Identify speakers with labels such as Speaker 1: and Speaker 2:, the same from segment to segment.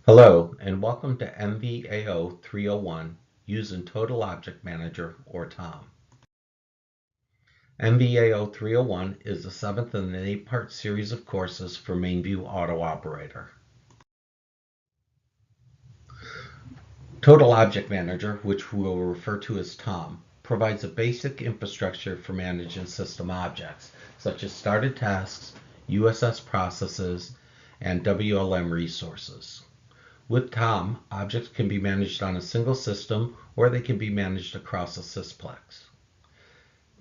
Speaker 1: Hello, and welcome to MVAO 301 using Total Object Manager, or TOM. MVAO 301 is the 7th in an 8-part series of courses for MainView AutoOPERATOR. Total Object Manager, which we will refer to as TOM, provides a basic infrastructure for managing system objects, such as started tasks, USS processes, and WLM resources. With TOM, objects can be managed on a single system or they can be managed across a sysplex.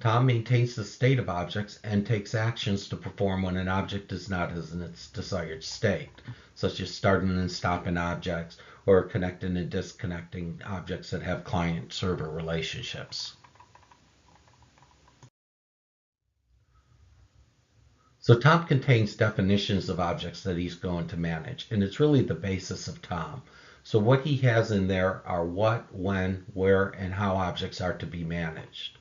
Speaker 1: TOM maintains the state of objects and takes actions to perform when an object is not in its desired state, such as starting and stopping objects or connecting and disconnecting objects that have client-server relationships. So TOM contains definitions of objects that he's going to manage, and it's really the basis of TOM. So what he has in there are what, when, where, and how objects are to be managed.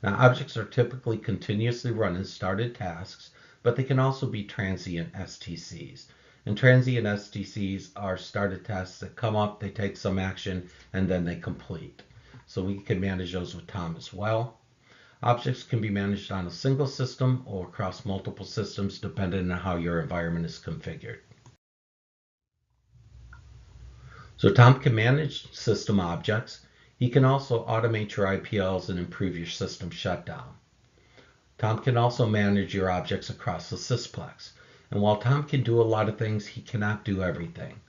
Speaker 1: Now, objects are typically continuously running started tasks, but they can also be transient STCs. And transient STCs are started tasks that come up, they take some action, and then they complete. So we can manage those with TOM as well. Objects can be managed on a single system or across multiple systems depending on how your environment is configured. So TOM can manage system objects. He can also automate your IPLs and improve your system shutdown. TOM can also manage your objects across the sysplex. And while TOM can do a lot of things, he cannot do everything.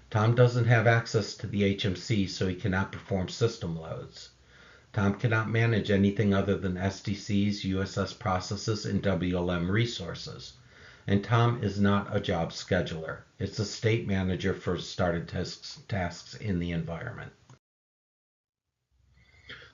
Speaker 1: TOM doesn't have access to the HMC, so he cannot perform system loads. TOM cannot manage anything other than SDCs, USS processes, and WLM resources. And TOM is not a job scheduler. It's a state manager for started tasks in the environment.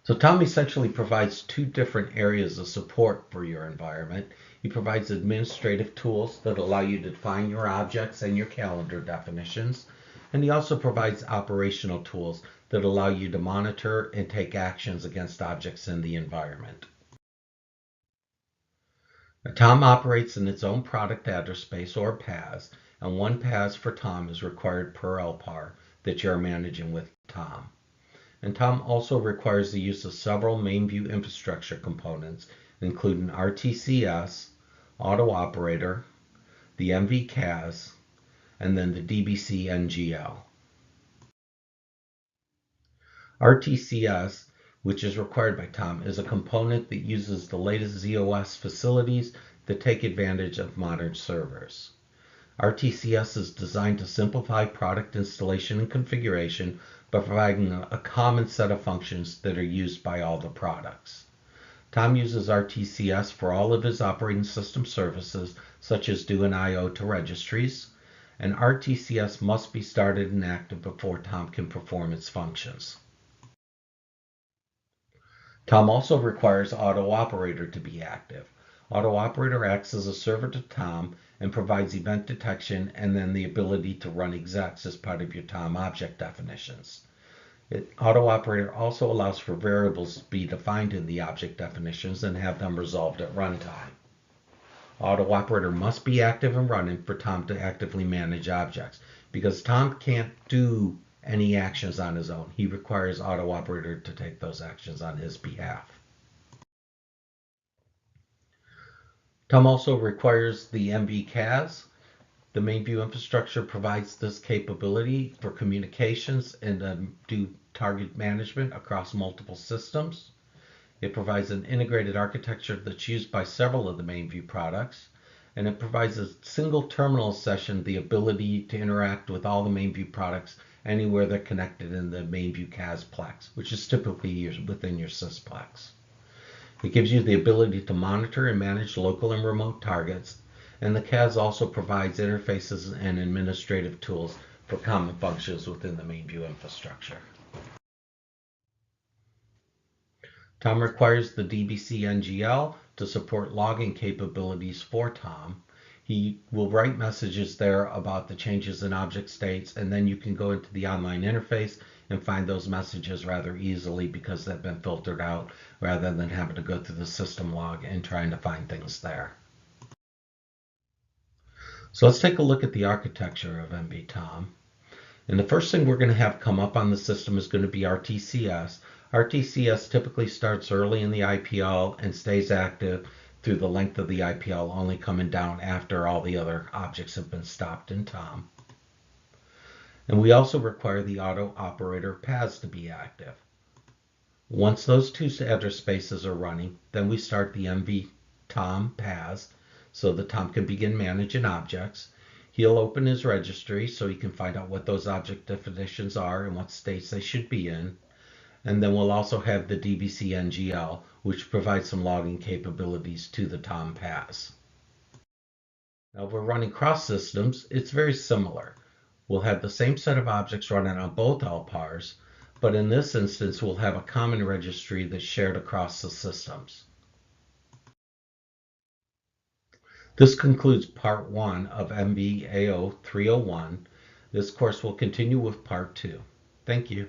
Speaker 1: So TOM essentially provides two different areas of support for your environment. He provides administrative tools that allow you to define your objects and your calendar definitions. And he also provides operational tools that allow you to monitor and take actions against objects in the environment. Now, TOM operates in its own product address space, or PAS, and one PAS for TOM is required per LPAR that you're managing with TOM. And TOM also requires the use of several MainView infrastructure components, including RTCS, AutoOPERATOR, the MVCAS, and then the DBC NGL. RTCS, which is required by TOM, is a component that uses the latest ZOS facilities that take advantage of modern servers. RTCS is designed to simplify product installation and configuration by providing a common set of functions that are used by all the products. TOM uses RTCS for all of his operating system services, such as doing I/O to registries, and RTCS must be started and active before TOM can perform its functions. TOM also requires AutoOPERATOR to be active. AutoOPERATOR acts as a server to TOM and provides event detection and then the ability to run execs as part of your TOM object definitions. AutoOPERATOR also allows for variables to be defined in the object definitions and have them resolved at runtime. AutoOPERATOR must be active and running for TOM to actively manage objects, because TOM can't do any actions on his own. He requires AutoOPERATOR to take those actions on his behalf. TOM also requires the MVCAS. The MainView infrastructure provides this capability for communications and do target management across multiple systems. It provides an integrated architecture that's used by several of the MainView products, and it provides a single terminal session the ability to interact with all the MainView products anywhere they're connected in the MainView CASplex, which is typically within your sysplex. It gives you the ability to monitor and manage local and remote targets, and the CAS also provides interfaces and administrative tools for common functions within the MainView infrastructure. TOM requires the DBC NGL to support logging capabilities for TOM. He will write messages there about the changes in object states, and then you can go into the online interface and find those messages rather easily because they've been filtered out rather than having to go through the system log and trying to find things there. So let's take a look at the architecture of MVTOM. And the first thing we're going to have come up on the system is going to be RTCS. RTCS typically starts early in the IPL and stays active through the length of the IPL, only coming down after all the other objects have been stopped in TOM. And we also require the auto operator paths to be active. Once those two address spaces are running, then we start the MV TOM paths so the TOM can begin managing objects. He'll open his registry so he can find out what those object definitions are and what states they should be in. And then we'll also have the DBC NGL, which provides some logging capabilities to the TOM paths. Now, if we're running cross systems, it's very similar. We'll have the same set of objects running on both LPARs, but in this instance, we'll have a common registry that's shared across the systems. This concludes part 1 of MVAO301. This course will continue with part 2. Thank you.